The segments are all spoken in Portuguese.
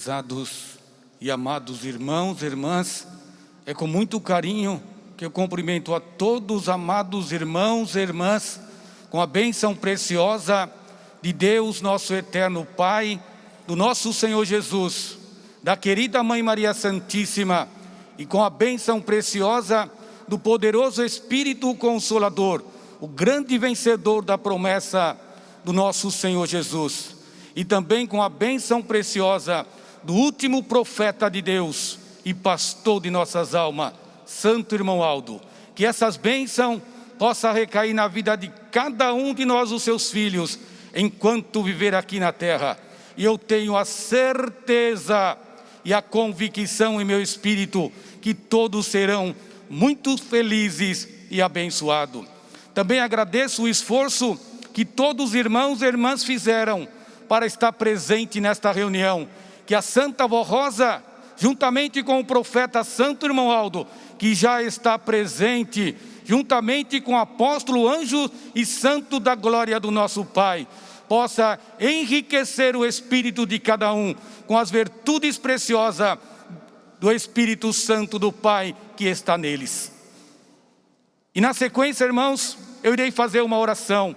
Prezados e amados irmãos e irmãs, é com muito carinho que eu cumprimento a todos, amados irmãos e irmãs, com a bênção preciosa de Deus, nosso eterno Pai, do nosso Senhor Jesus, da querida Mãe Maria Santíssima, e com a bênção preciosa do poderoso Espírito Consolador, o grande vencedor da promessa do nosso Senhor Jesus, e também com a bênção preciosa do último profeta de Deus e pastor de nossas almas, Santo Irmão Aldo. Que essas bênçãos possam recair na vida de cada um de nós, os seus filhos, enquanto viver aqui na terra. E eu tenho a certeza e a convicção em meu espírito que todos serão muito felizes e abençoados. Também agradeço o esforço que todos os irmãos e irmãs fizeram para estar presente nesta reunião, que a Santa Vó Rosa, juntamente com o profeta Santo Irmão Aldo, que já está presente, juntamente com o apóstolo Anjo e Santo da glória do nosso Pai, possa enriquecer o espírito de cada um com as virtudes preciosas do Espírito Santo do Pai que está neles. E na sequência, irmãos, eu irei fazer uma oração.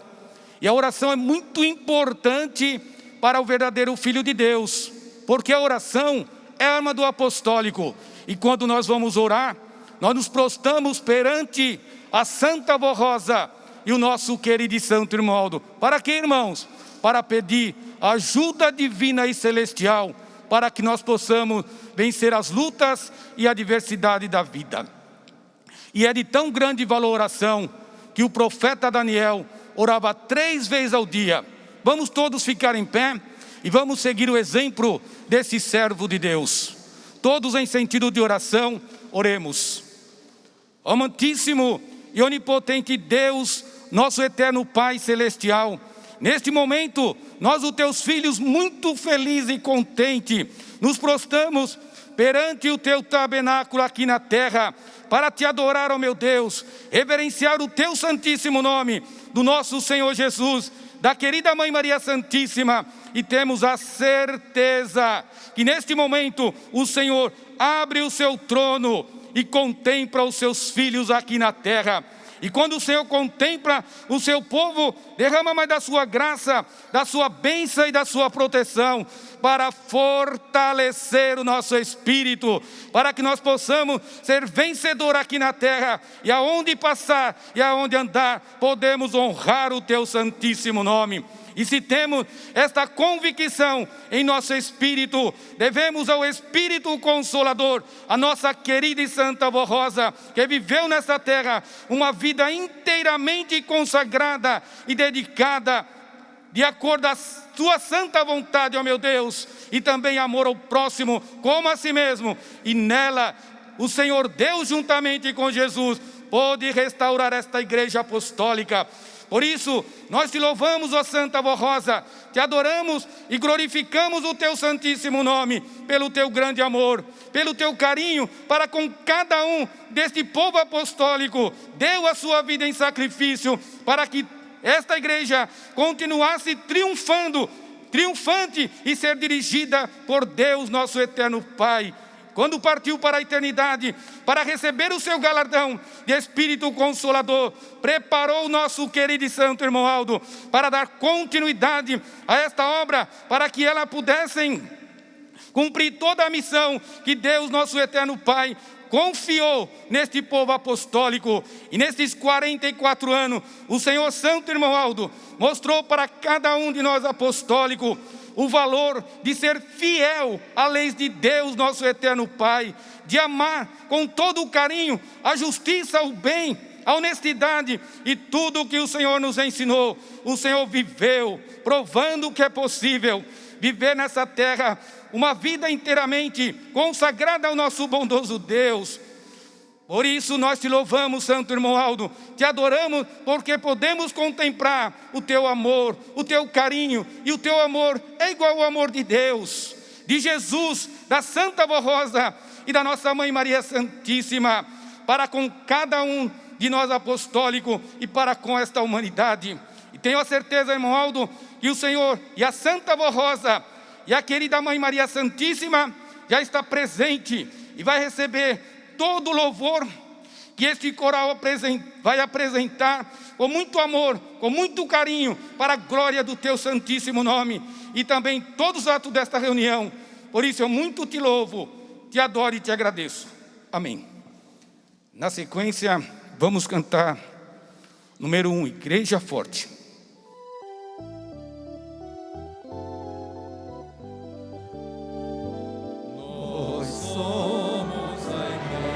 E a oração é muito importante para o verdadeiro Filho de Deus, porque a oração é a arma do apostólico. E quando nós vamos orar, nós nos prostramos perante a Santa Vó Rosa e o nosso querido e Santo Irmão Aldo. Para quê, irmãos? Para pedir ajuda divina e celestial, para que nós possamos vencer as lutas e a adversidade da vida. E é de tão grande valor a oração, que o profeta Daniel orava 3 vezes ao dia. Vamos todos ficar em pé e vamos seguir o exemplo desse servo de Deus. Todos em sentido de oração, oremos. Ó amantíssimo e onipotente Deus, nosso eterno Pai celestial, neste momento, nós, os teus filhos, muito felizes e contentes, nos prostramos perante o teu tabernáculo aqui na terra, para te adorar, ó meu Deus, reverenciar o teu santíssimo nome, do nosso Senhor Jesus, da querida Mãe Maria Santíssima, e temos a certeza que neste momento o Senhor abre o seu trono e contempla os seus filhos aqui na terra. E quando o Senhor contempla o seu povo, derrama mais da sua graça, da sua bênção e da sua proteção, para fortalecer o nosso espírito, para que nós possamos ser vencedor aqui na terra, e aonde passar e aonde andar, podemos honrar o teu santíssimo nome. E se temos esta convicção em nosso espírito, devemos ao Espírito Consolador, a nossa querida e Santa Vó Rosa, que viveu nesta terra uma vida inteiramente consagrada e dedicada, de acordo à tua santa vontade, ó meu Deus, e também amor ao próximo como a si mesmo. E nela, o Senhor Deus, juntamente com Jesus, pôde restaurar esta igreja apostólica. Por isso, nós te louvamos, ó Santa Vó Rosa, te adoramos e glorificamos o teu santíssimo nome, pelo teu grande amor, pelo teu carinho para com cada um deste povo apostólico. Deu a sua vida em sacrifício para que esta igreja continuasse triunfante e ser dirigida por Deus, nosso eterno Pai. Quando partiu para a eternidade, para receber o seu galardão de Espírito Consolador, preparou o nosso querido e Santo Irmão Aldo para dar continuidade a esta obra, para que ela pudesse cumprir toda a missão que Deus, nosso eterno Pai, confiou neste povo apostólico. E nestes 44 anos, o Senhor Santo Irmão Aldo mostrou para cada um de nós apostólicos o valor de ser fiel às leis de Deus, nosso eterno Pai, de amar com todo o carinho a justiça, o bem, a honestidade e tudo o que o Senhor nos ensinou. O Senhor viveu, provando que é possível viver nessa terra uma vida inteiramente consagrada ao nosso bondoso Deus. Por isso nós te louvamos, Santo Irmão Aldo, te adoramos, porque podemos contemplar o teu amor, o teu carinho, e o teu amor é igual ao amor de Deus, de Jesus, da Santa Vó Rosa e da nossa Mãe Maria Santíssima, para com cada um de nós apostólicos e para com esta humanidade. E tenho a certeza, irmão Aldo, que o Senhor e a Santa Vó Rosa E a querida Mãe Maria Santíssima já está presente e vai receber todo o louvor que este coral vai apresentar com muito amor, com muito carinho, para a glória do teu santíssimo nome, e também todos os atos desta reunião. Por isso eu muito te louvo, te adoro e te agradeço. Amém. Na sequência, vamos cantar número 1, Igreja Forte. Nós somos a igreja.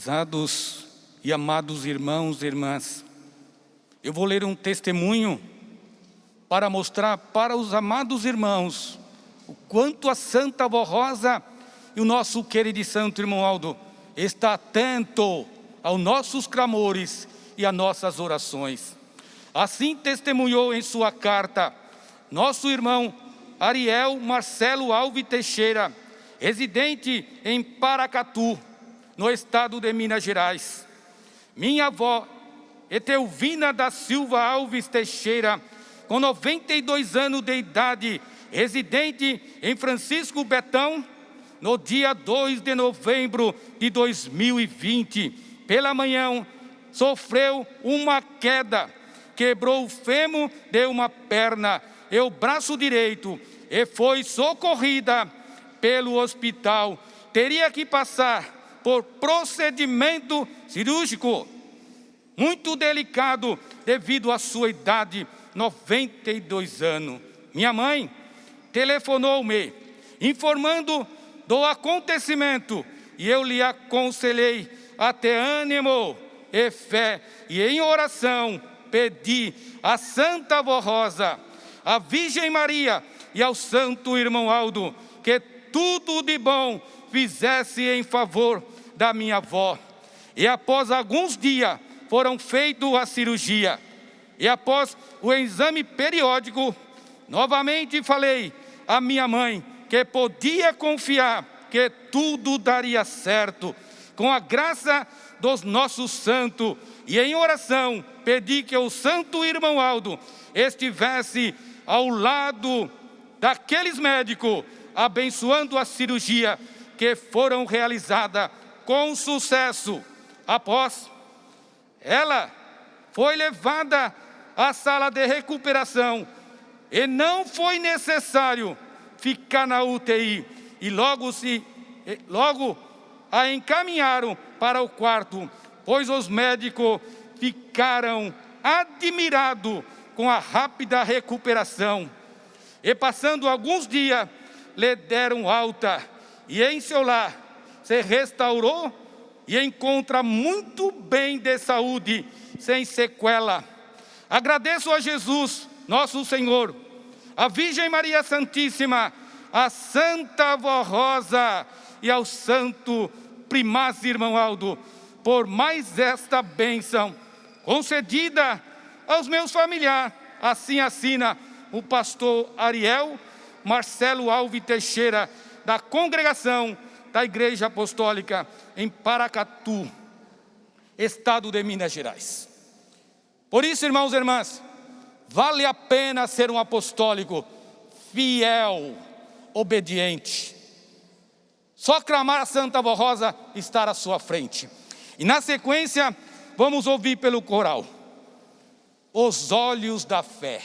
Prezados e amados irmãos e irmãs, eu vou ler um testemunho para mostrar para os amados irmãos o quanto a Santa Avó Rosa e o nosso querido e santo irmão Aldo está atento aos nossos clamores e às nossas orações. Assim testemunhou em sua carta nosso irmão Ariel Marcelo Alves Teixeira, residente em Paracatu, no estado de Minas Gerais. Minha avó, Etelvina da Silva Alves Teixeira, com 92 anos de idade, residente em Francisco Betão, no dia 2 de novembro de 2020, pela manhã, sofreu uma queda, quebrou o fêmur de uma perna e o braço direito e foi socorrida pelo hospital. Teria que passar por procedimento cirúrgico muito delicado devido à sua idade, 92 anos. Minha mãe telefonou-me informando do acontecimento e eu lhe aconselhei a ter ânimo e fé, e em oração pedi a Santa Avó Rosa, a Virgem Maria e ao Santo Irmão Aldo que tudo de bom fizesse em favor da minha avó. E após alguns dias foram feitos a cirurgia. E após o exame periódico, novamente falei à minha mãe que podia confiar que tudo daria certo, com a graça dos nossos santos. E em oração pedi que o Santo Irmão Aldo estivesse ao lado daqueles médicos, abençoando a cirurgia que foram realizadas com sucesso. Após, ela foi levada à sala de recuperação e não foi necessário ficar na UTI e logo a encaminharam para o quarto, pois os médicos ficaram admirados com a rápida recuperação. E passando alguns dias, lhe deram alta e em seu lar se restaurou e encontra muito bem de saúde, sem sequela. Agradeço a Jesus, nosso Senhor, a Virgem Maria Santíssima, a Santa Avó Rosa e ao Santo Primaz Irmão Aldo, por mais esta bênção concedida aos meus familiares. Assim assina o pastor Ariel Marcelo Alves Teixeira, da congregação da Igreja Apostólica em Paracatu, estado de Minas Gerais. Por isso, irmãos e irmãs, vale a pena ser um apostólico fiel, obediente. Só clamar a Santa Avó Rosa estar à sua frente. E na sequência, vamos ouvir pelo coral Os Olhos da Fé.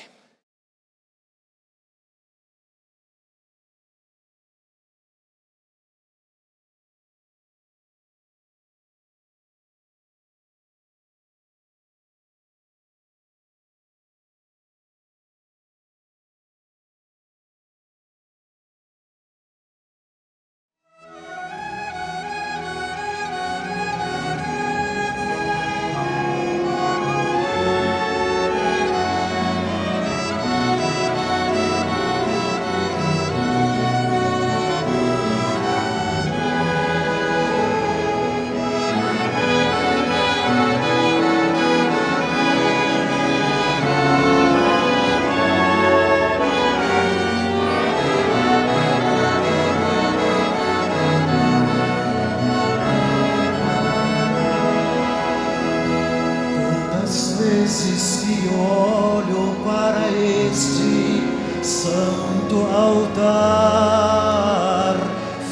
Vezes que olho para este santo altar,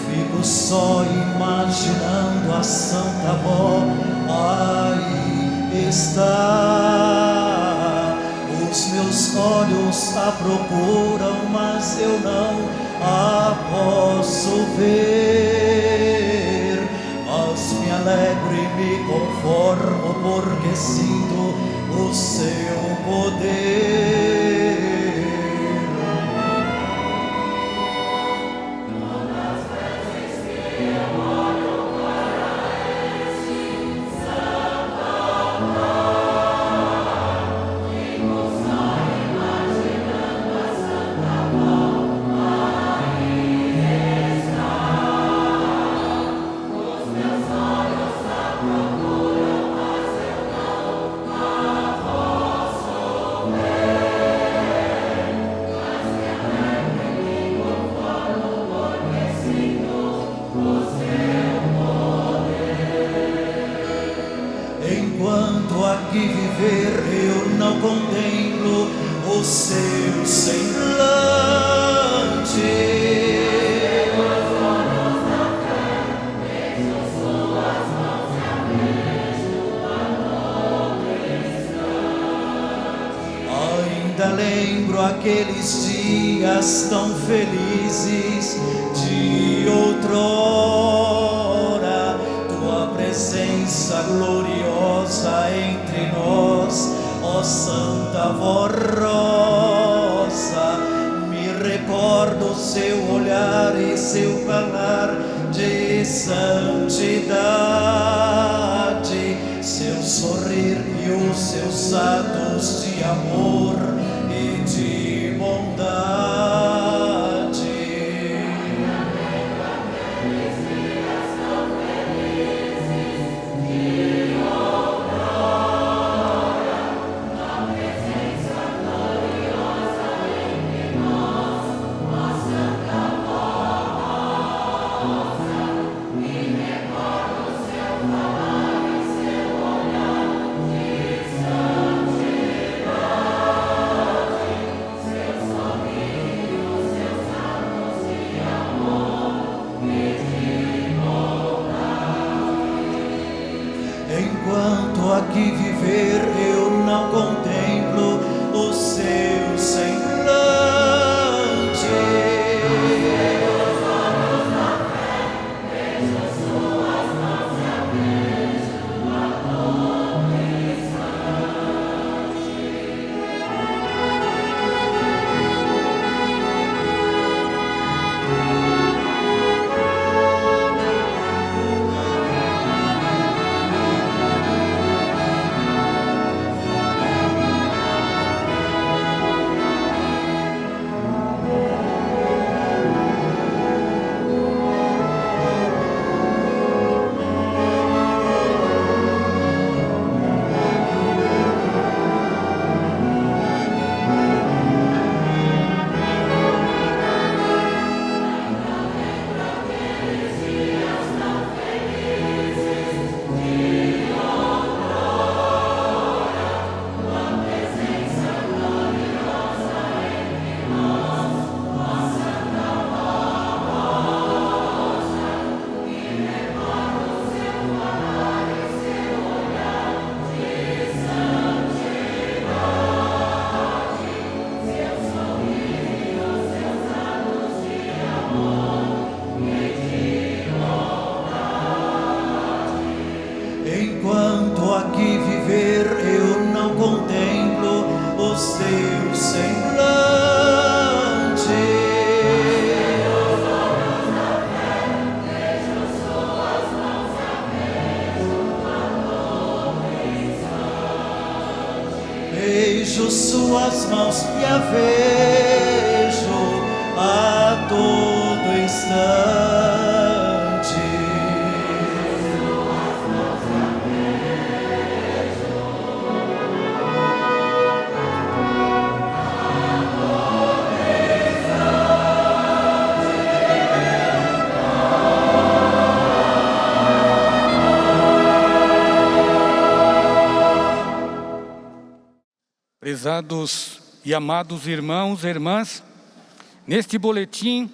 fico só imaginando a Santa Avó aí está. Os meus olhos a procuram, mas eu não a posso ver. Mas me alegro e me conformo, porque sinto o seu poder. Todas as vezes que eu olho para este aqui viver, eu não contemplo o seu semblante. Ainda lembro aqueles dias tão felizes de outrora, tua presença gloriosa entre nós, ó Santa Voz Rosa. Me recordo seu olhar e seu falar de santidade, seu sorrir e os seus atos de amor e de bondade. Aqueles dias tão felizes de outrora, tua presença gloriosa entre nós, ó Santa Voz. Me recordo seu falar e seu olhar de santidade, seu sorriso, seus atos de amor e de bondade. Enquanto aqui viver, eu não contemplo o seu semblante. Vejo suas mãos e vejo amor Enquanto aqui viver, eu não contemplo o seu semblante. Vejo suas mãos e a vejo a todo instante. Prezados e amados irmãos e irmãs, neste boletim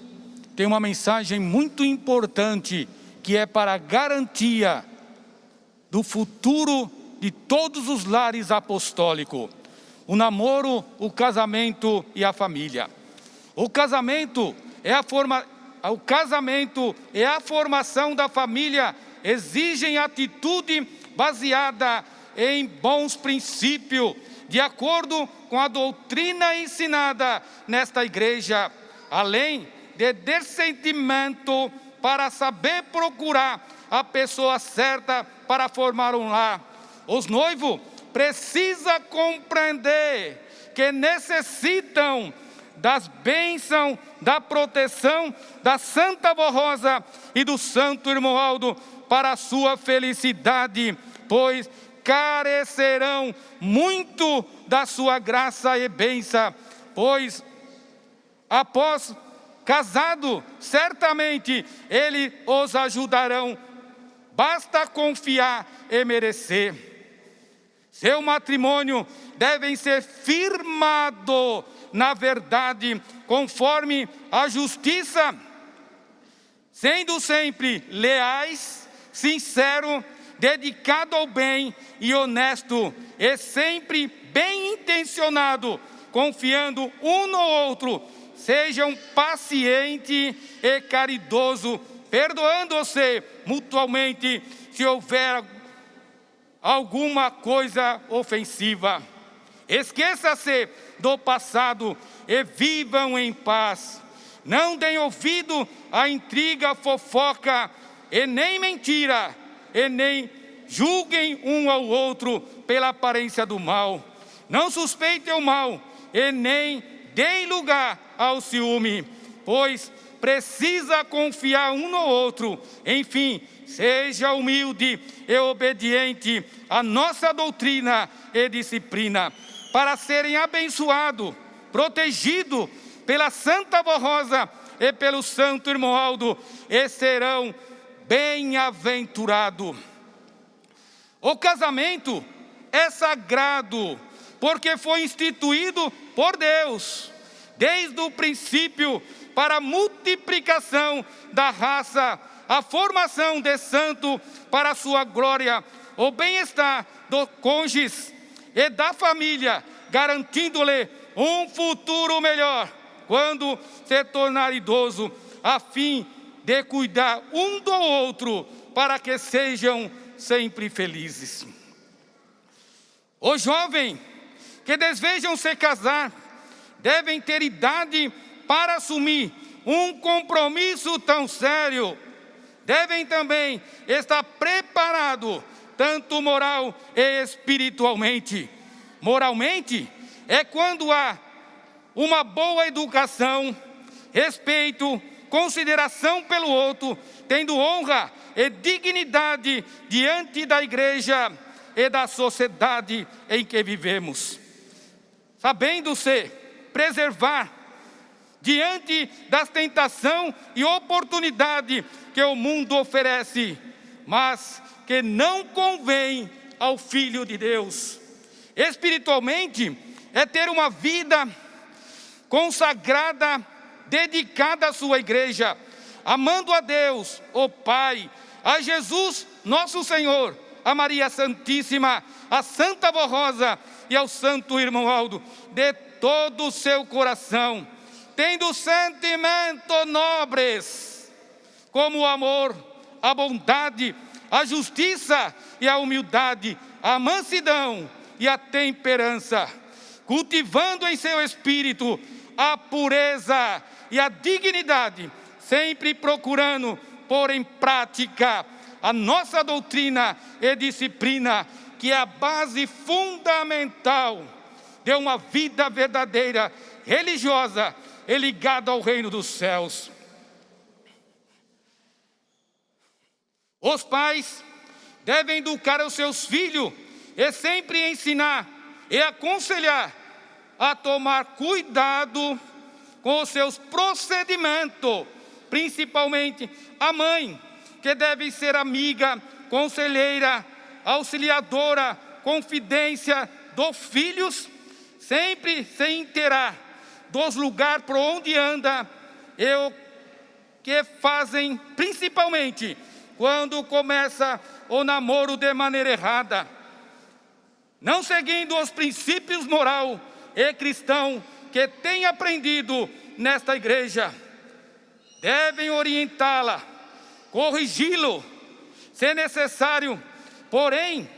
tem uma mensagem muito importante que é para a garantia do futuro de todos os lares apostólicos: o namoro, o casamento e a família. O casamento é a formação da família, exigem atitude baseada em bons princípios, de acordo com a doutrina ensinada nesta igreja, além de discernimento para saber procurar a pessoa certa para formar um lar. Os noivos precisam compreender que necessitam das bênçãos, da proteção da Santa Voz Rosa e do Santo Irmão Aldo para a sua felicidade, pois carecerão muito da sua graça e bênção, pois após casado, certamente ele os ajudarão, basta confiar e merecer. Seu matrimônio deve ser firmado na verdade, conforme a justiça, sendo sempre leais, sincero, dedicado ao bem e honesto, e sempre bem intencionado, confiando um no outro. Sejam paciente e caridoso, perdoando-se mutuamente se houver alguma coisa ofensiva. Esqueça-se do passado e vivam em paz. Não deem ouvido à intriga, fofoca e nem mentira, e nem julguem um ao outro pela aparência do mal. Não suspeitem o mal e nem deem lugar ao ciúme, pois precisa confiar um no outro. Enfim, seja humilde e obediente à nossa doutrina e disciplina, para serem abençoados, protegidos pela Santa Avó Rosa e pelo Santo Irmão Aldo, e serão bem-aventurados. O casamento é sagrado, porque foi instituído por Deus, desde o princípio, para a multiplicação da raça, a formação de santo para a sua glória, o bem-estar do cônjuge e da família, garantindo-lhe um futuro melhor quando se tornar idoso, a fim de cuidar um do outro, para que sejam sempre felizes. Os jovens que desejam se casar devem ter idade para assumir um compromisso tão sério. Devem também estar preparados, tanto moral e espiritualmente. Moralmente, é quando há uma boa educação, respeito, consideração pelo outro, tendo honra e dignidade diante da igreja e da sociedade em que vivemos. Sabendo-se preservar diante das tentações e oportunidades que o mundo oferece, mas que não convém ao Filho de Deus. Espiritualmente, é ter uma vida consagrada, dedicada à sua igreja, amando a Deus, o Pai, a Jesus, nosso Senhor, a Maria Santíssima, a Santa Avó Rosa e ao Santo Irmão Aldo, de todo o seu coração, tendo sentimentos nobres, como o amor, a bondade, a justiça e a humildade, a mansidão e a temperança, cultivando em seu espírito a pureza e a dignidade, sempre procurando pôr em prática a nossa doutrina e disciplina, que é a base fundamental de uma vida verdadeira, religiosa e ligada ao reino dos céus. Os pais devem educar os seus filhos e sempre ensinar e aconselhar a tomar cuidado com os seus procedimentos, principalmente a mãe, que deve ser amiga, conselheira, auxiliadora, confidência dos filhos, sempre se inteirar dos lugares por onde anda e o que fazem, principalmente quando começa o namoro de maneira errada, não seguindo os princípios moral e cristão que tem aprendido nesta igreja. Devem orientá-la, corrigi-lo, se necessário, porém,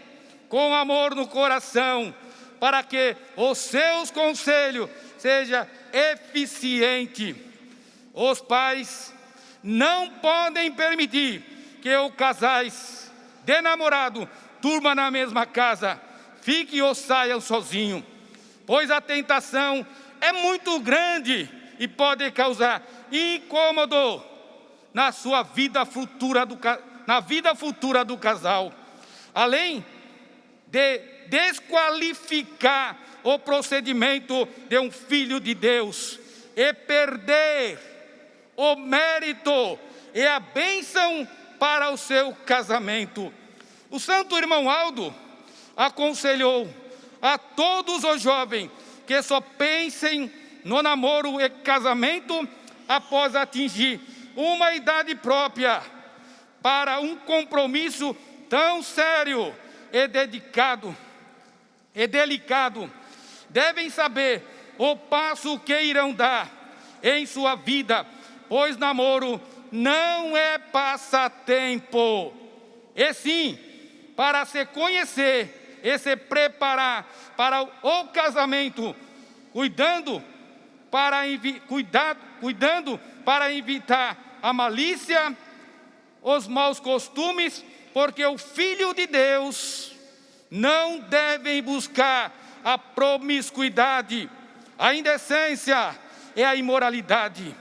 com amor no coração, para que os seus conselhos sejam eficientes. Os pais não podem permitir que os casais de namorado durmam na mesma casa, fiquem ou saiam sozinhos, pois a tentação é muito grande e pode causar incômodo na sua vida futura na vida futura do casal, além de desqualificar o procedimento de um filho de Deus e perder o mérito e a bênção para o seu casamento. O Santo Irmão Aldo aconselhou a todos os jovens que só pensem no namoro e casamento após atingir uma idade própria para um compromisso tão sério e delicado. Devem saber o passo que irão dar em sua vida, pois namoro não é passatempo, e sim para se conhecer e se preparar para o casamento, cuidando para evitar a malícia, os maus costumes, porque o Filho de Deus não deve buscar a promiscuidade, a indecência e a imoralidade.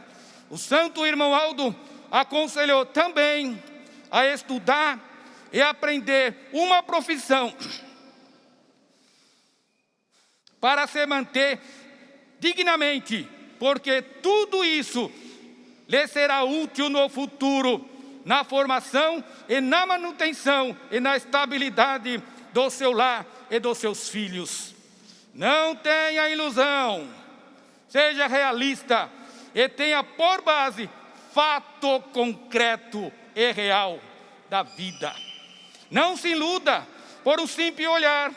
O santo irmão Aldo aconselhou também a estudar e aprender uma profissão para se manter dignamente, porque tudo isso lhe será útil no futuro, na formação e na manutenção e na estabilidade do seu lar e dos seus filhos. Não tenha ilusão, seja realista e tenha por base fato concreto e real da vida. Não se iluda por um simples olhar,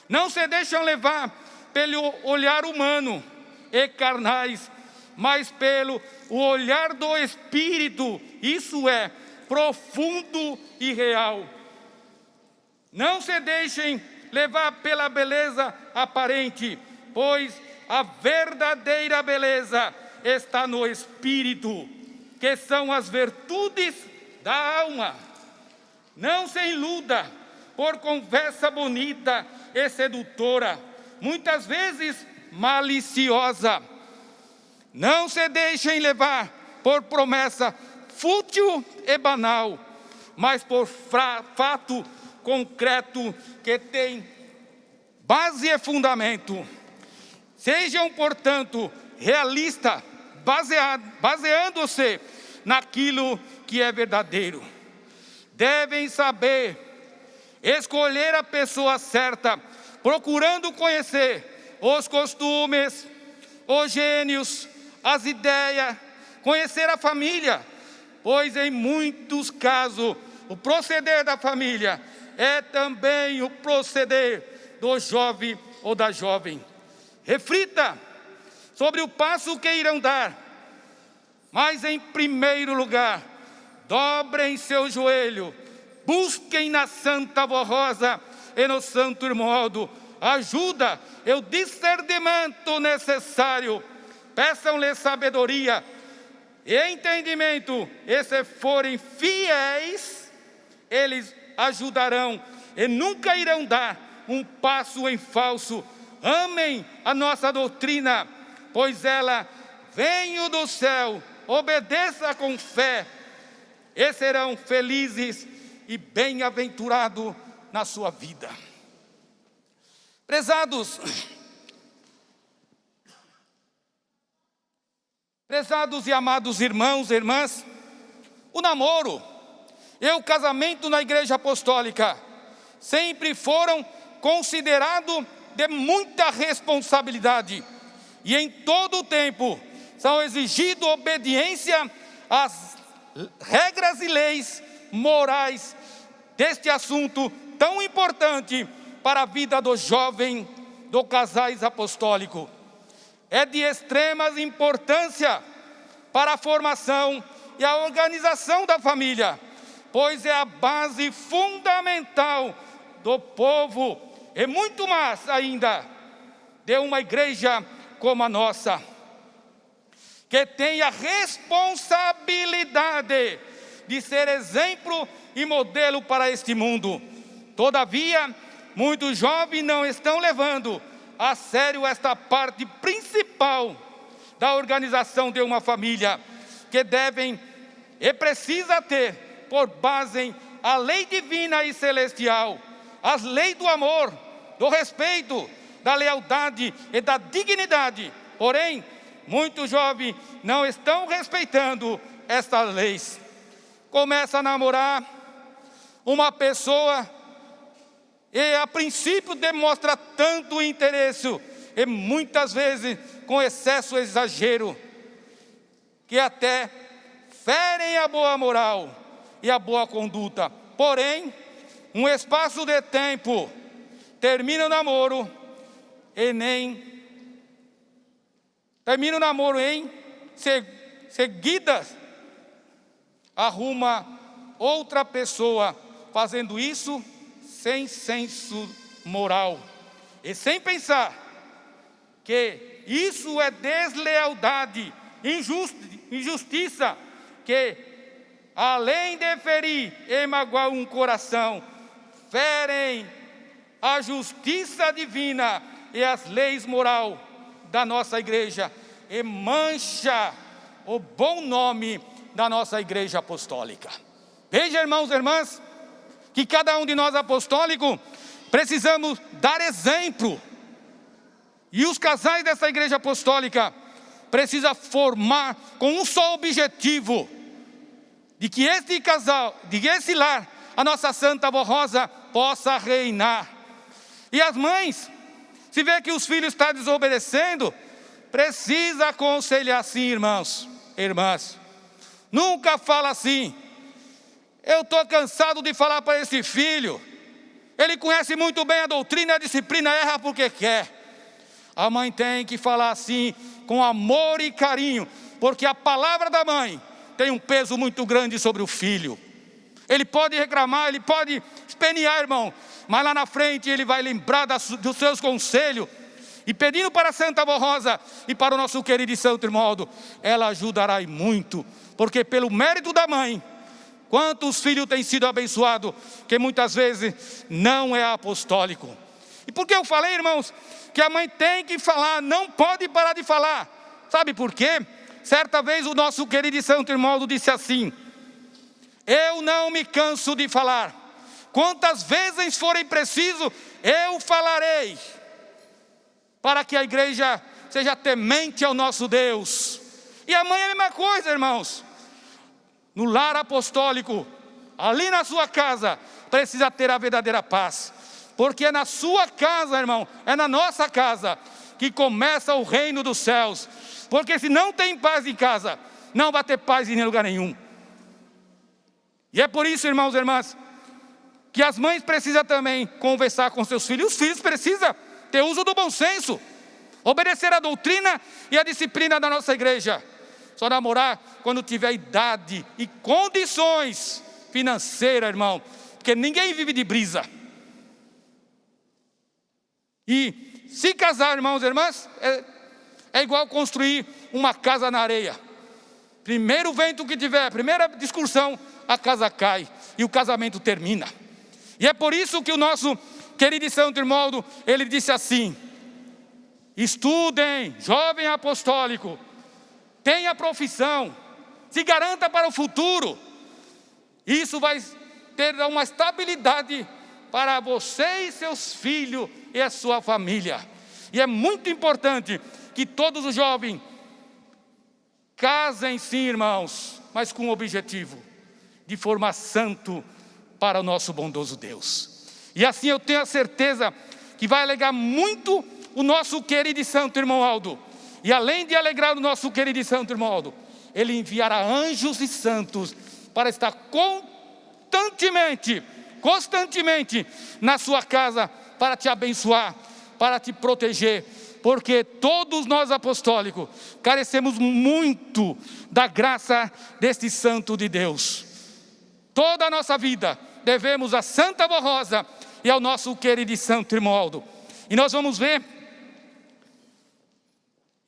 não se deixam levar pelo olhar humano e carnais, mas pelo olhar do Espírito, isso é, profundo e real. Não se deixem levar pela beleza aparente, pois a verdadeira beleza está no Espírito, que são as virtudes da alma. Não se iluda por conversa bonita e sedutora, muitas vezes maliciosa. Não se deixem levar por promessa fútil e banal, mas por fato concreto que tem base e fundamento. Sejam, portanto, realistas, baseando-se naquilo que é verdadeiro. Devem saber escolher a pessoa certa, procurando conhecer os costumes, os gênios, as ideias, conhecer a família, pois em muitos casos o proceder da família é também o proceder do jovem ou da jovem. Reflita sobre o passo que irão dar, mas em primeiro lugar, dobrem seu joelho, busquem na Santa Vó Rosa e no Santo Irmão Aldo ajuda e o discernimento necessário. Peçam-lhe sabedoria e entendimento, e se forem fiéis, eles ajudarão e nunca irão dar um passo em falso. Amem a nossa doutrina, pois ela vem do céu. Obedeça com fé e serão felizes e bem-aventurados na sua vida. Prezados e amados irmãos e irmãs, o namoro e o casamento na Igreja Apostólica sempre foram considerados de muita responsabilidade e em todo o tempo são exigidos obediência às regras e leis morais deste assunto tão importante para a vida do jovem, do casais apostólico. É de extrema importância para a formação e a organização da família, pois é a base fundamental do povo e muito mais ainda de uma igreja como a nossa, que tem a responsabilidade de ser exemplo e modelo para este mundo. Todavia, muitos jovens não estão levando a sério esta parte principal da organização de uma família, que devem e precisa ter por base a lei divina e celestial, as leis do amor, do respeito, da lealdade e da dignidade. Porém, muitos jovens não estão respeitando estas leis. Começa a namorar uma pessoa e a princípio demonstra tanto interesse, e muitas vezes com excesso ou exagero, que até ferem a boa moral e a boa conduta. Porém, um espaço de tempo, termina o namoro em seguida arruma outra pessoa, fazendo isso sem senso moral e sem pensar que isso é deslealdade, injustiça, que além de ferir e magoar um coração, ferem a justiça divina e as leis moral da nossa igreja e mancha o bom nome da nossa igreja apostólica. Veja, irmãos e irmãs, que cada um de nós apostólicos precisamos dar exemplo. E os casais dessa igreja apostólica precisam formar com um só objetivo, de que este casal, de que esse lar, a nossa Santa Avó Rosa, possa reinar. E as mães, se vê que os filhos estão desobedecendo, precisa aconselhar assim, irmãos e irmãs. Nunca fala assim: eu estou cansado de falar para esse filho, ele conhece muito bem a doutrina e a disciplina, erra porque quer. A mãe tem que falar assim, com amor e carinho, porque a palavra da mãe tem um peso muito grande sobre o filho. Ele pode reclamar, ele pode espernear, irmão, mas lá na frente ele vai lembrar dos seus conselhos. E pedindo para a Santa Avó Rosa e para o nosso querido e santo irmão Aldo, ela ajudará e muito, porque pelo mérito da mãe, quantos filhos têm sido abençoados, que muitas vezes não é apostólico. E por que eu falei, irmãos, que a mãe tem que falar, não pode parar de falar? Sabe por quê? Certa vez o nosso querido e santo irmão Aldo disse assim: eu não me canso de falar, quantas vezes forem preciso, eu falarei, para que a igreja seja temente ao nosso Deus. E a mãe é a mesma coisa, irmãos. No lar apostólico, ali na sua casa, precisa ter a verdadeira paz. Porque é na sua casa, irmão, é na nossa casa, que começa o reino dos céus. Porque se não tem paz em casa, não vai ter paz em lugar nenhum. E é por isso, irmãos e irmãs, que as mães precisam também conversar com seus filhos. Os filhos precisam ter uso do bom senso, obedecer a doutrina e a disciplina da nossa igreja. Só namorar quando tiver idade e condições financeiras, irmão, porque ninguém vive de brisa. E se casar, irmãos e irmãs, é igual construir uma casa na areia. Primeiro vento que tiver, primeira discussão, a casa cai e o casamento termina. E é por isso que o nosso querido e santo irmão Aldo, ele disse assim: estudem, jovem apostólico, tenha profissão, se garanta para o futuro. Isso vai ter uma estabilidade para você e seus filhos e a sua família. E é muito importante que todos os jovens casem sim, irmãos, mas com o objetivo de formar santo para o nosso bondoso Deus. E assim eu tenho a certeza que vai alegrar muito o nosso querido e santo irmão Aldo. E além de alegrar o nosso querido e santo irmão Aldo, ele enviará anjos e santos para estar constantemente na sua casa, para te abençoar, para te proteger, porque todos nós apostólicos carecemos muito da graça deste santo de Deus. Toda a nossa vida devemos a Santa Avó Rosa e ao nosso querido e santo irmão Aldo. E nós vamos ver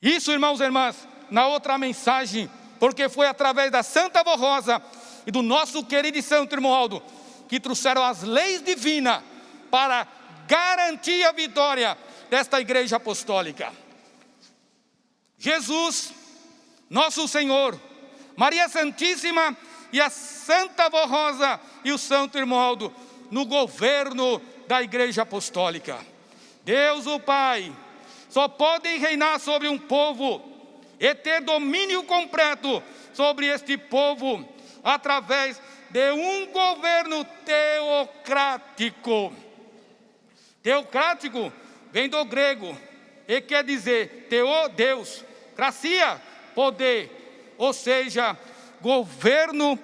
isso, irmãos e irmãs, na outra mensagem, porque foi através da Santa Avó Rosa e do nosso querido e santo irmão Aldo que trouxeram as leis divinas para garantir a vitória desta igreja apostólica. Jesus, nosso Senhor, Maria Santíssima e a Santa Avó Rosa e o santo irmão Aldo no governo da igreja apostólica. Deus o Pai só pode reinar sobre um povo e ter domínio completo sobre este povo através de um governo teocrático. Teocrático vem do grego e quer dizer teo, Deus, gracia, poder, ou seja, governo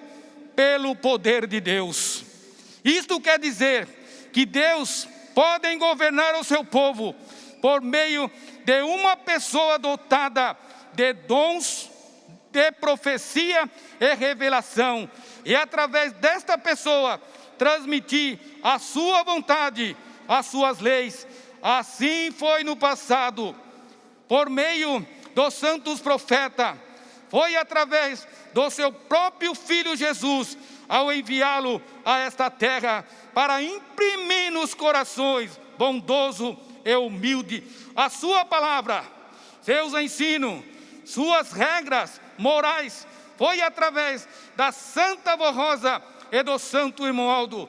pelo poder de Deus. Isto quer dizer que Deus pode governar o seu povo por meio de uma pessoa dotada de dons de profecia e revelação, e através desta pessoa transmitir a sua vontade, as suas leis. Assim foi no passado, por meio dos santos profetas, foi através do seu próprio Filho Jesus, ao enviá-lo a esta terra, para imprimir nos corações bondoso e humilde a sua palavra, seus ensinos, suas regras morais. Foi através da Santa Voz Rosa e do Santo Irmão Aldo,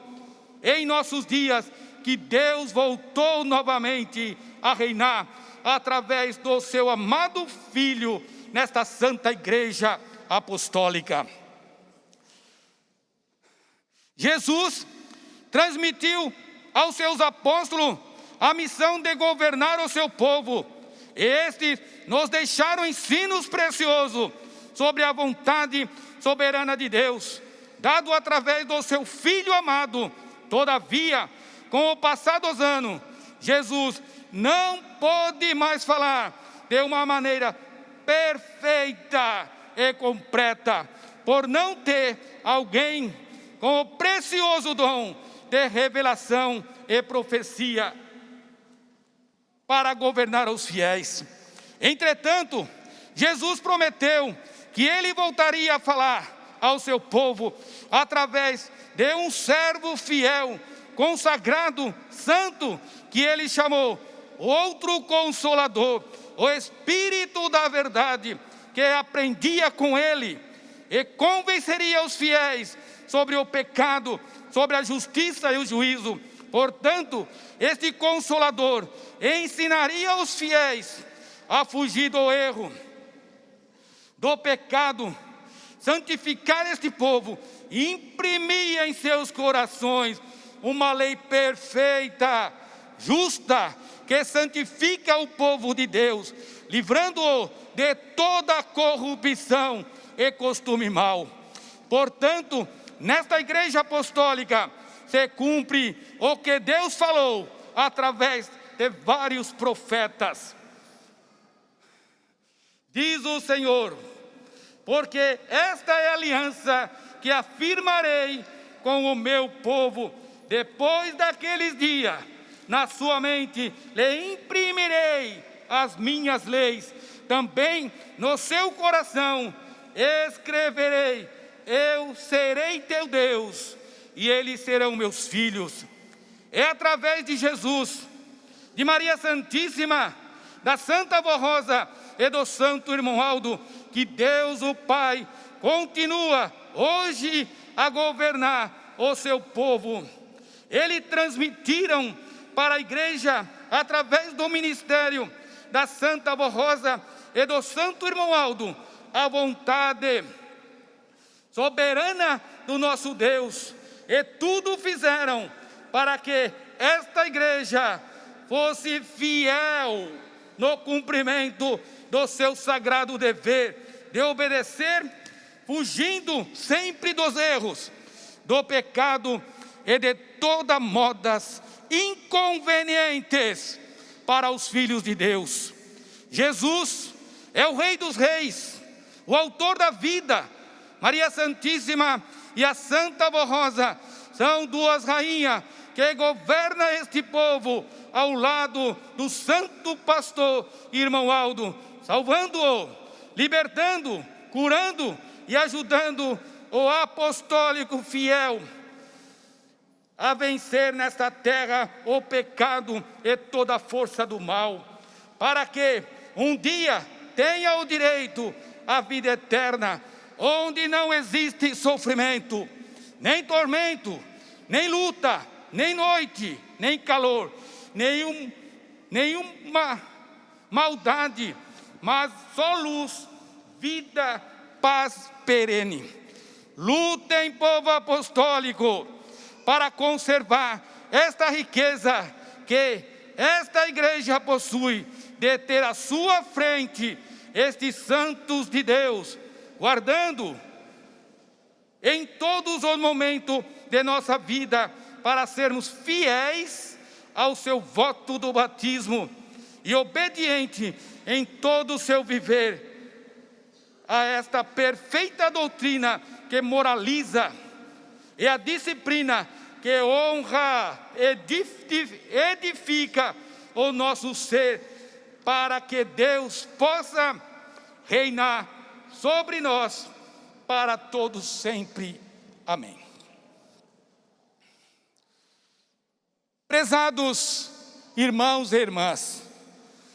em nossos dias, que Deus voltou novamente a reinar através do seu amado Filho nesta Santa Igreja Apostólica. Jesus transmitiu aos seus apóstolos a missão de governar o seu povo. Estes nos deixaram ensinos preciosos sobre a vontade soberana de Deus, dado através do seu Filho amado. Todavia, com o passar dos anos, Jesus não pôde mais falar de uma maneira perfeita e completa, por não ter alguém com o precioso dom de revelação e profecia para governar os fiéis. Entretanto, Jesus prometeu que ele voltaria a falar ao seu povo através de um servo fiel, consagrado, santo, que ele chamou outro Consolador, o Espírito da verdade, que aprendia com ele e convenceria os fiéis sobre o pecado, sobre a justiça e o juízo. Portanto, este Consolador ensinaria os fiéis a fugir do erro, do pecado, santificar este povo e imprimir em seus corações uma lei perfeita, justa, que santifica o povo de Deus, livrando-o de toda corrupção e costume mau. Portanto, nesta Igreja Apostólica se cumpre o que Deus falou através de vários profetas. Diz o Senhor: porque esta é a aliança que afirmarei com o meu povo depois daqueles dias. Na sua mente lhe imprimirei as minhas leis, também no seu coração escreverei: eu serei teu Deus e eles serão meus filhos. É através de Jesus, de Maria Santíssima, da Santa Voz Rosa e do Santo Irmão Aldo, que Deus o Pai continua hoje a governar o seu povo. Eles transmitiram para a igreja, através do ministério da Santa Voz Rosa e do Santo Irmão Aldo, a vontade soberana do nosso Deus, e tudo fizeram para que esta igreja fosse fiel no cumprimento do seu sagrado dever de obedecer, fugindo sempre dos erros, do pecado e de todas modas inconvenientes para os filhos de Deus. Jesus é o Rei dos Reis, o autor da vida. Maria Santíssima e a Santa Voz Rosa são duas rainhas que governam este povo ao lado do Santo Pastor Irmão Aldo, salvando-o, libertando, curando e ajudando o apostólico fiel a vencer nesta terra o pecado e toda a força do mal, para que um dia tenha o direito à vida eterna, onde não existe sofrimento, nem tormento, nem luta, nem noite, nem calor, nenhuma maldade, mas só luz, vida, paz perene. Lutem, povo apostólico, para conservar esta riqueza que esta igreja possui, de ter à sua frente estes santos de Deus, guardando em todos os momentos de nossa vida, para sermos fiéis ao seu voto do batismo e obediente em todo o seu viver a esta perfeita doutrina que moraliza, e a disciplina que honra, edifica o nosso ser, para que Deus possa reinar sobre nós para todos sempre. Amém. Prezados irmãos e irmãs,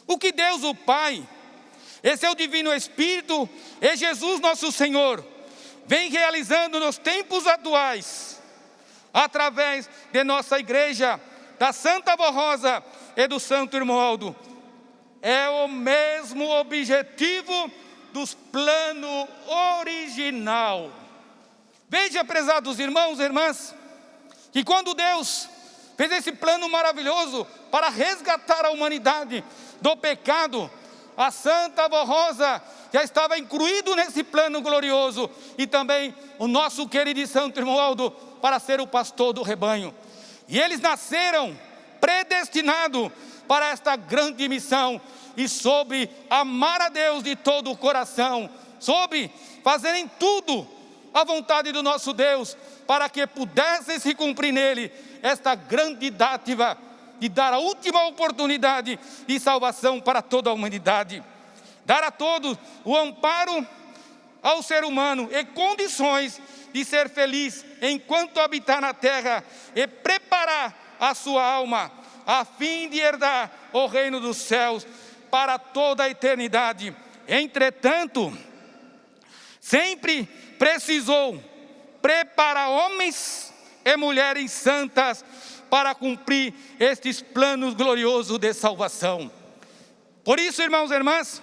o que Deus o Pai, esse é o Divino Espírito, e Jesus nosso Senhor, vem realizando nos tempos atuais, através de nossa igreja, da Santa Avó Rosa e do Santo Irmão Aldo, é o mesmo objetivo dos plano original. Veja, prezados irmãos e irmãs, que quando Deus fez esse plano maravilhoso para resgatar a humanidade do pecado, a Santa Avó Rosa já estava incluído nesse plano glorioso, e também o nosso querido e Santo Irmão Aldo, para ser o pastor do rebanho. E eles nasceram predestinados para esta grande missão, e soube amar a Deus de todo o coração, soube fazerem tudo a vontade do nosso Deus, para que pudessem se cumprir nele esta grande dádiva de dar a última oportunidade de salvação para toda a humanidade, dar a todos o amparo ao ser humano e condições de ser feliz enquanto habitar na terra, e preparar a sua alma a fim de herdar o reino dos céus para toda a eternidade. Entretanto, sempre precisou preparar homens e mulheres santas para cumprir estes planos gloriosos de salvação. Por isso, irmãos e irmãs,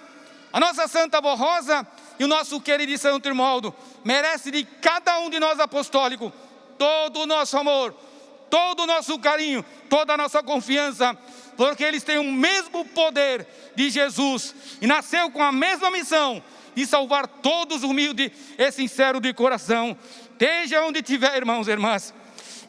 a nossa Santa Avó Rosa e o nosso querido Santo Irmão Aldo merece de cada um de nós apostólicos todo o nosso amor, todo o nosso carinho, toda a nossa confiança, porque eles têm o mesmo poder de Jesus e nasceu com a mesma missão de salvar todos humildes e sinceros de coração, esteja onde estiver, irmãos e irmãs.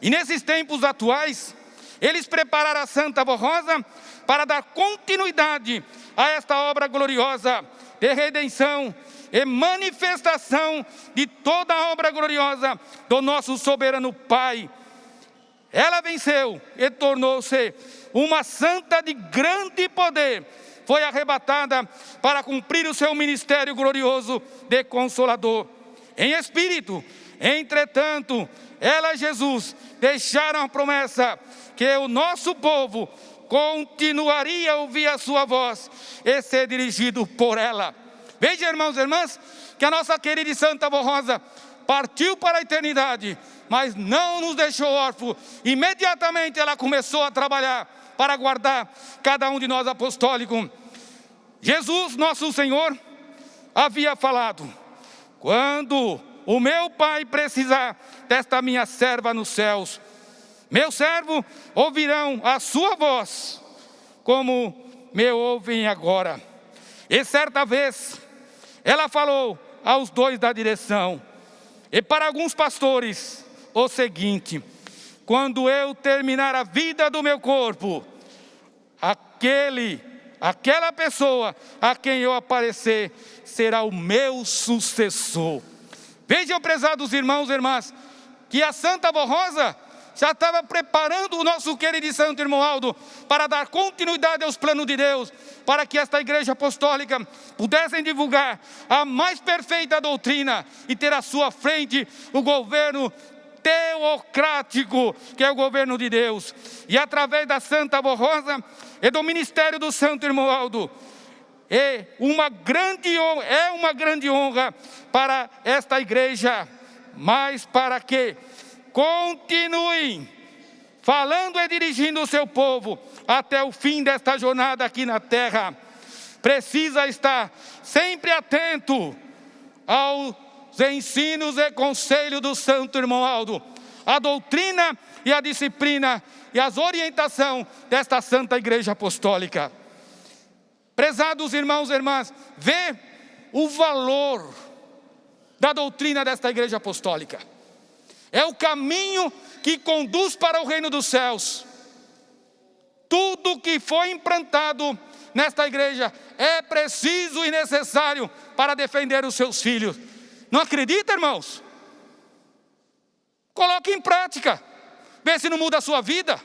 E nesses tempos atuais, eles prepararam a Santa Avó Rosa para dar continuidade a esta obra gloriosa de redenção e manifestação de toda a obra gloriosa do nosso soberano Pai. Ela venceu e tornou-se uma santa de grande poder, foi arrebatada para cumprir o seu ministério glorioso de consolador. Em espírito, entretanto, ela e Jesus deixaram a promessa que o nosso povo continuaria a ouvir a sua voz e ser dirigido por ela. Veja, irmãos e irmãs, que a nossa querida e Santa Avó Rosa partiu para a eternidade, mas não nos deixou órfãos. Imediatamente ela começou a trabalhar para guardar cada um de nós apostólicos. Jesus, nosso Senhor, havia falado: quando o meu Pai precisar desta minha serva nos céus, meus servos ouvirão a sua voz, como me ouvem agora. E certa vez, ela falou aos dois da direção, e para alguns pastores, o seguinte: quando eu terminar a vida do meu corpo, aquela pessoa a quem eu aparecer será o meu sucessor. Vejam, prezados irmãos e irmãs, que a Santa Avó Rosa já estava preparando o nosso querido e Santo Irmão Aldo para dar continuidade aos planos de Deus, para que esta igreja apostólica pudesse divulgar a mais perfeita doutrina e ter à sua frente o governo teocrático, que é o governo de Deus. E através da Santa Avó Rosa e do ministério do Santo Irmão Aldo, é uma grande honra para esta igreja, mas para que continuem falando e dirigindo o seu povo até o fim desta jornada aqui na terra, precisa estar sempre atento aos ensinos e conselhos do Santo Irmão Aldo, a doutrina e a disciplina e as orientações desta Santa Igreja Apostólica. Prezados irmãos e irmãs, vê o valor da doutrina desta Igreja Apostólica. É o caminho que conduz para o reino dos céus. Tudo que foi implantado nesta igreja é preciso e necessário para defender os seus filhos. Não acredita, irmãos? Coloque em prática. Vê se não muda a sua vida.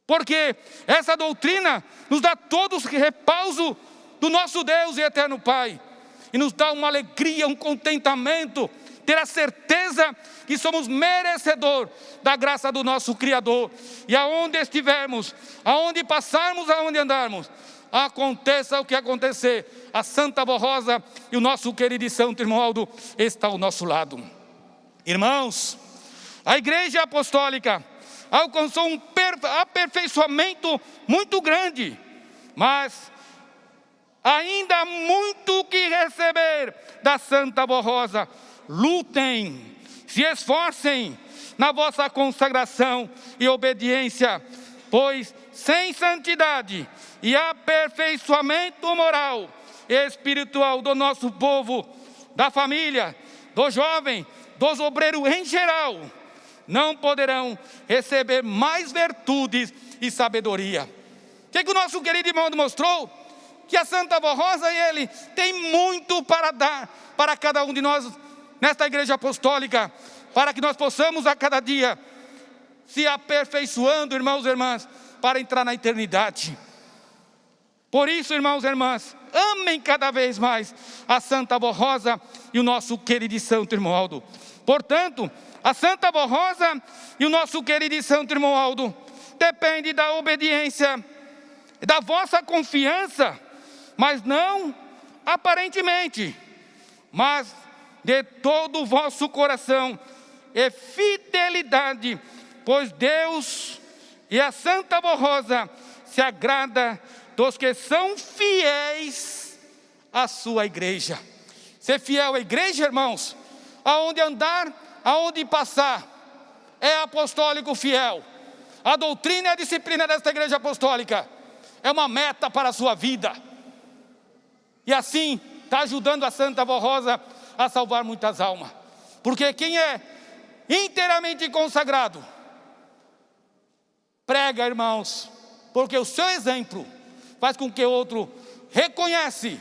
Porque essa doutrina nos dá todo o repouso do nosso Deus e eterno Pai. E nos dá uma alegria, um contentamento, ter a certeza que somos merecedor da graça do nosso Criador. E aonde estivermos, aonde passarmos, aonde andarmos, aconteça o que acontecer, a Santa Avó Rosa e o nosso querido Santo Irmão Aldo está ao nosso lado. Irmãos, a Igreja Apostólica alcançou um aperfeiçoamento muito grande, mas ainda há muito que receber da Santa Avó Rosa. Lutem, se esforcem na vossa consagração e obediência, pois sem santidade e aperfeiçoamento moral e espiritual do nosso povo, da família, do jovem, dos obreiros em geral, não poderão receber mais virtudes e sabedoria. O que o nosso querido irmão mostrou? Que a Santa Avó Rosa e ele tem muito para dar para cada um de nós nesta Igreja Apostólica, para que nós possamos a cada dia se aperfeiçoando, irmãos e irmãs, para entrar na eternidade. Por isso, irmãos e irmãs, amem cada vez mais a Santa Avó Rosa e o nosso querido Santo Irmão Aldo. Portanto, a Santa Avó Rosa e o nosso querido Santo Irmão Aldo depende da obediência, da vossa confiança, mas não aparentemente, mas de todo o vosso coração e fidelidade, pois Deus e a Santa Avó Rosa se agrada dos que são fiéis à sua igreja. Ser fiel à igreja, irmãos, aonde andar, aonde passar, é apostólico fiel. A doutrina e a disciplina desta Igreja Apostólica é uma meta para a sua vida. E assim está ajudando a Santa Avó Rosa a salvar muitas almas. Porque quem é inteiramente consagrado, prega, irmãos, porque o seu exemplo faz com que o outro reconhece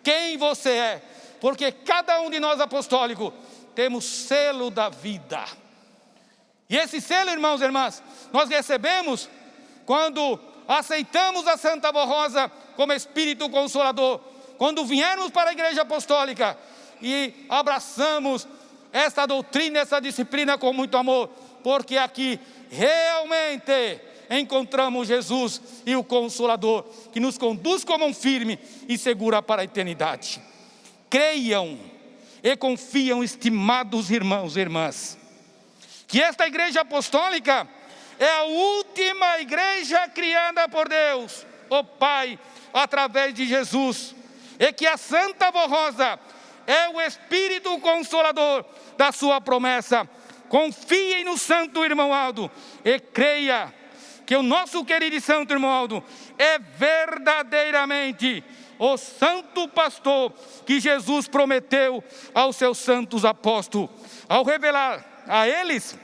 quem você é. Porque cada um de nós apostólicos temos selo da vida. E esse selo, irmãos e irmãs, nós recebemos quando aceitamos a Santa Avó Rosa como Espírito Consolador, quando viermos para a Igreja Apostólica e abraçamos essa doutrina, essa disciplina com muito amor, porque aqui realmente encontramos Jesus e o Consolador, que nos conduz com mão firme e segura para a eternidade. Creiam e confiam, estimados irmãos e irmãs, que esta Igreja Apostólica é a última igreja criada por Deus, o Pai, através de Jesus, e que a Santa Avó Rosa é o Espírito Consolador da sua promessa. Confiem no Santo Irmão Aldo e creia que o nosso querido Santo Irmão Aldo é verdadeiramente o santo pastor que Jesus prometeu aos seus santos apóstolos, ao revelar a eles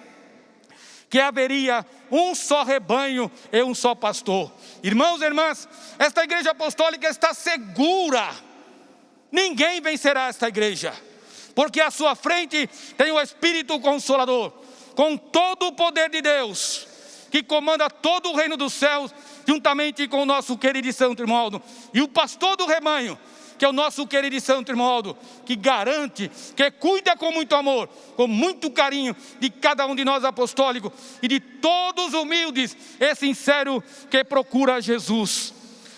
que haveria um só rebanho e um só pastor. Irmãos e irmãs, esta Igreja Apostólica está segura. Ninguém vencerá esta igreja, porque à sua frente tem o Espírito Consolador, com todo o poder de Deus, que comanda todo o reino dos céus, juntamente com o nosso querido Santo Irmão Aldo, e o pastor do rebanho, que é o nosso querido Santo Irmão Aldo, que garante, que cuida com muito amor, com muito carinho de cada um de nós apostólicos e de todos os humildes e sinceros que procura Jesus.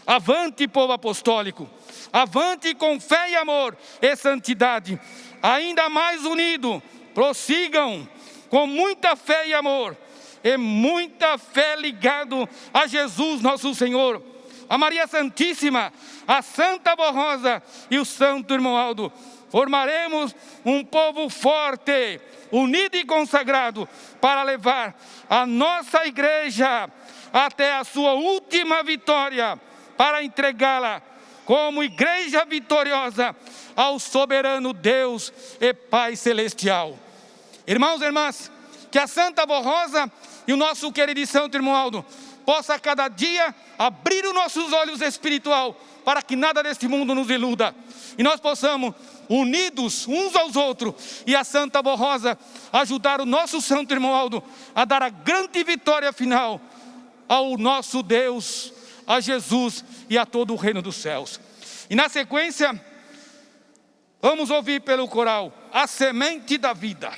Avante, povo apostólico, avante com fé e amor e santidade, ainda mais unido, prossigam com muita fé e amor, e muita fé ligado a Jesus nosso Senhor, a Maria Santíssima, a Santa Avó Rosa e o Santo Irmão Aldo, formaremos um povo forte, unido e consagrado, para levar a nossa igreja até a sua última vitória, para entregá-la como igreja vitoriosa ao soberano Deus e Pai Celestial. Irmãos e irmãs, que a Santa Avó Rosa e o nosso querido e santo irmão Aldo possa cada dia abrir os nossos olhos espiritual para que nada deste mundo nos iluda. E nós possamos, unidos uns aos outros, e a Santa Avó Rosa ajudar o nosso santo irmão Aldo a dar a grande vitória final ao nosso Deus, a Jesus e a todo o reino dos céus. E na sequência, vamos ouvir pelo coral A Semente da Vida.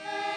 Amen.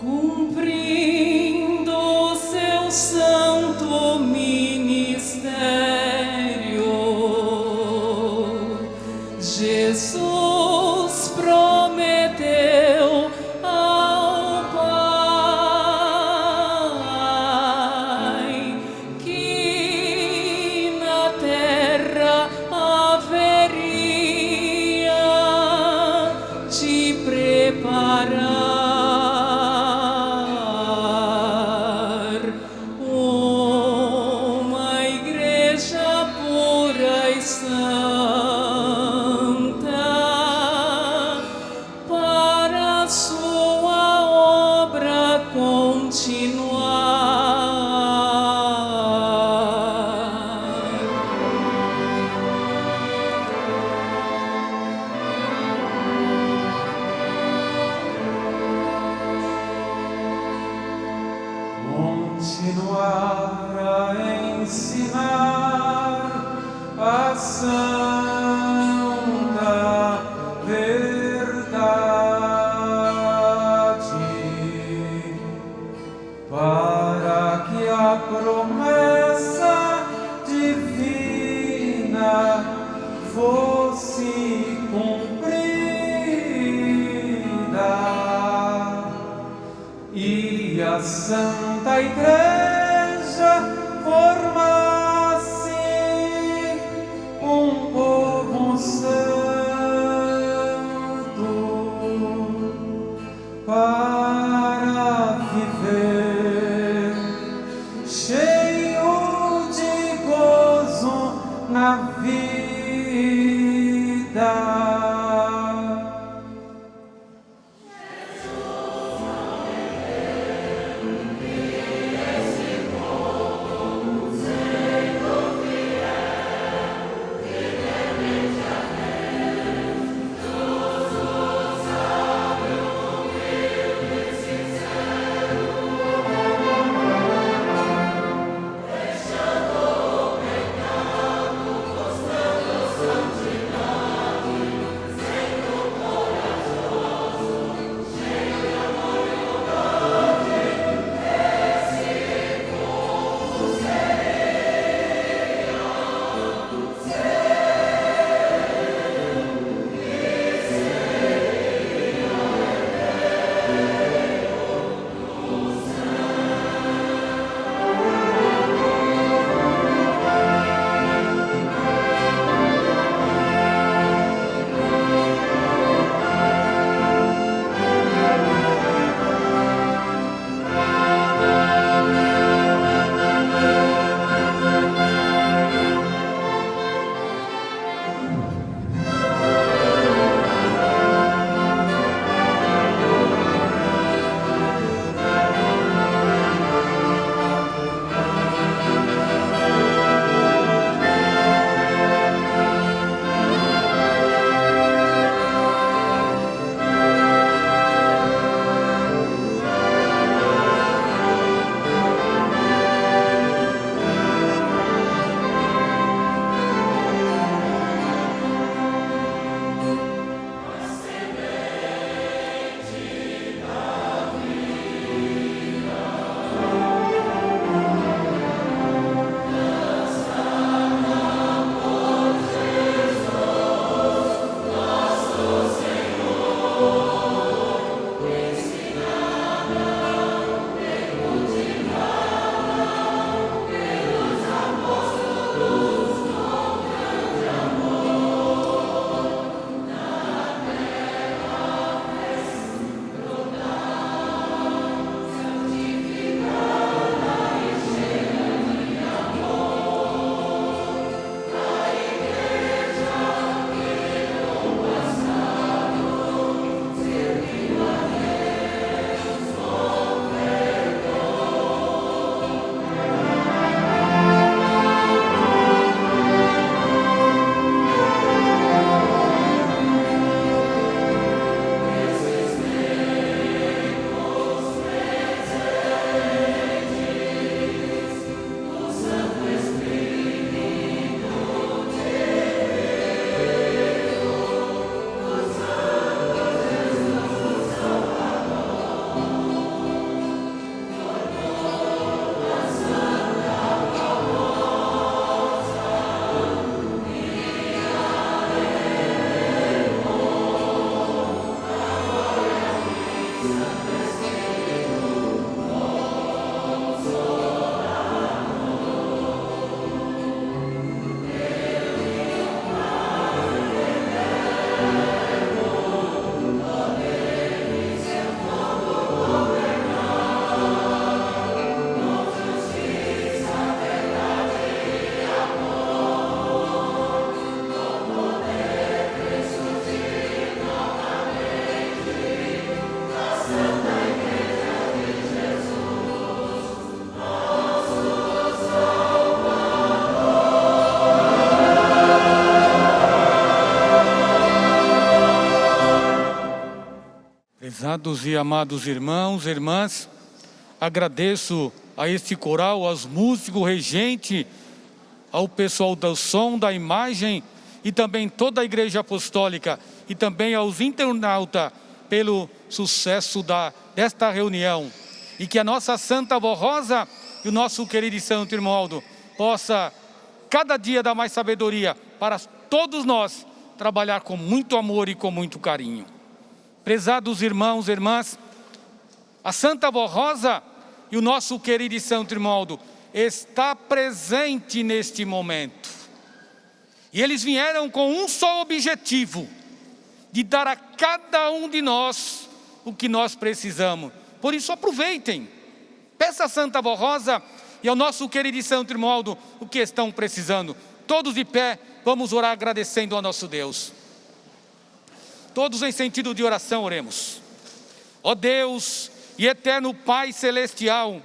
cumprindo seu santo ministério, Jesus prometeu ao Pai que na terra haveria de preparar uma igreja pura e santa para a sua obra continuar. Continuar a ensinar a santa verdade, para que a promessa divina fosse cumprida e a Santa Igreja formasse um povo santo para viver cheio de gozo na vida. Prezados e amados irmãos, irmãs, agradeço a este coral, aos músicos, regente, ao pessoal do som, da imagem e também toda a Igreja Apostólica e também aos internautas pelo sucesso desta reunião. E que a nossa Santa Avó Rosa e o nosso querido Santo Irmão Aldo possa cada dia dar mais sabedoria para todos nós trabalhar com muito amor e com muito carinho. Prezados irmãos e irmãs, a Santa Avó Rosa e o nosso querido Santo Irmão Aldo está presente neste momento. E eles vieram com um só objetivo, de dar a cada um de nós o que nós precisamos. Por isso aproveitem, peça a Santa Avó Rosa e ao nosso querido Santo Irmão Aldo o que estão precisando. Todos de pé, vamos orar agradecendo ao nosso Deus. Todos em sentido de oração oremos. Ó Deus e eterno Pai Celestial,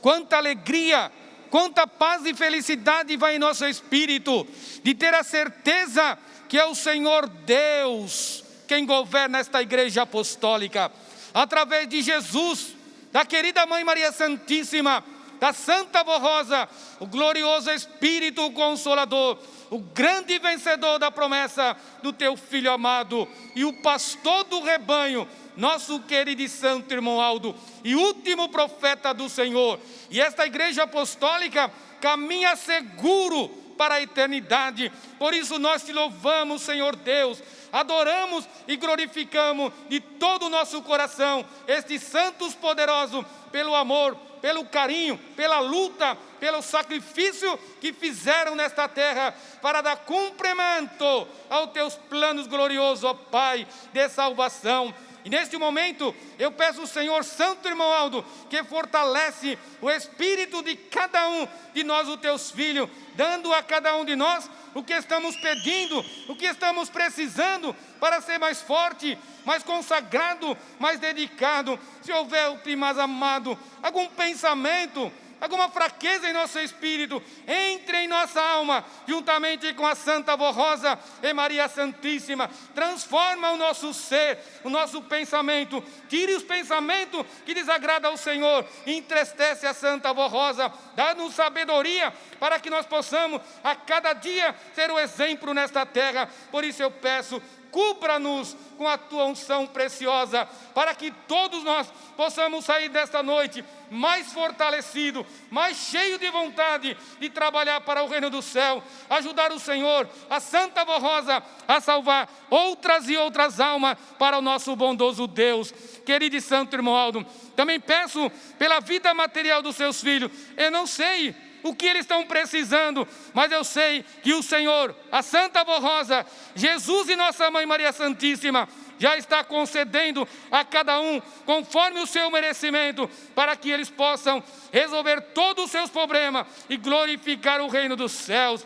quanta alegria, quanta paz e felicidade vai em nosso espírito, de ter a certeza que é o Senhor Deus quem governa esta Igreja Apostólica, através de Jesus, da querida Mãe Maria Santíssima, da Santa Avó Rosa, o glorioso Espírito Consolador, o grande vencedor da promessa do teu Filho amado e o pastor do rebanho, nosso querido e santo irmão Aldo e último profeta do Senhor. E esta Igreja Apostólica caminha seguro para a eternidade. Por isso nós te louvamos, Senhor Deus, adoramos e glorificamos de todo o nosso coração estes santos poderosos pelo amor, pelo carinho, pela luta, pelo sacrifício que fizeram nesta terra para dar cumprimento aos teus planos gloriosos, ó Pai, de salvação. E neste momento eu peço ao Senhor Santo Irmão Aldo que fortalece o espírito de cada um de nós, os teus filhos, dando a cada um de nós o que estamos pedindo, o que estamos precisando para ser mais forte, mais consagrado, mais dedicado. Se houver, o mais amado, algum pensamento, alguma fraqueza em nosso espírito, entre em nossa alma, juntamente com a Santa Avó Rosa e Maria Santíssima, transforma o nosso ser, o nosso pensamento, tire os pensamentos que desagradam ao Senhor, entristece a Santa Avó Rosa, dá-nos sabedoria para que nós possamos a cada dia ser o exemplo nesta terra. Por isso eu peço, cubra-nos com a tua unção preciosa, para que todos nós possamos sair desta noite mais fortalecido, mais cheio de vontade de trabalhar para o reino do céu, ajudar o Senhor, a Santa Avó Rosa, a salvar outras e outras almas para o nosso bondoso Deus. Querido e santo irmão Aldo, também peço pela vida material dos seus filhos. Eu não sei o que eles estão precisando, mas eu sei que o Senhor, a Santa Avó Rosa, Jesus e nossa Mãe Maria Santíssima já está concedendo a cada um conforme o seu merecimento, para que eles possam resolver todos os seus problemas e glorificar o reino dos céus.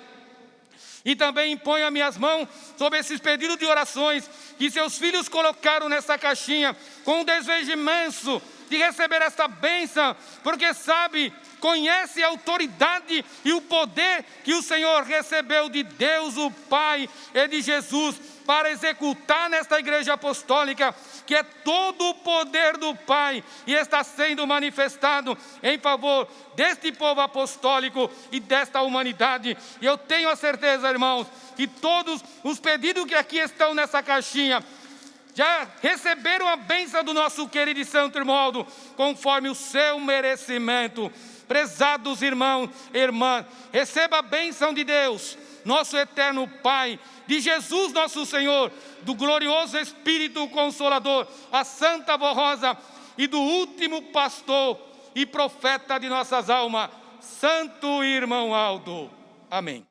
E também imponho as minhas mãos sobre esses pedidos de orações que seus filhos colocaram nessa caixinha, com um desejo imenso de receber esta bênção, porque sabe, conhece a autoridade e o poder que o Senhor recebeu de Deus, o Pai, e de Jesus, para executar nesta Igreja Apostólica, que é todo o poder do Pai, e está sendo manifestado em favor deste povo apostólico e desta humanidade. E eu tenho a certeza, irmãos, que todos os pedidos que aqui estão nessa caixinha já receberam a bênção do nosso querido e santo irmão Aldo, conforme o seu merecimento. Prezados irmãos e irmãs, receba a bênção de Deus, nosso eterno Pai, de Jesus nosso Senhor, do glorioso Espírito Consolador, a Santa Avó Rosa e do último pastor e profeta de nossas almas, Santo Irmão Aldo. Amém.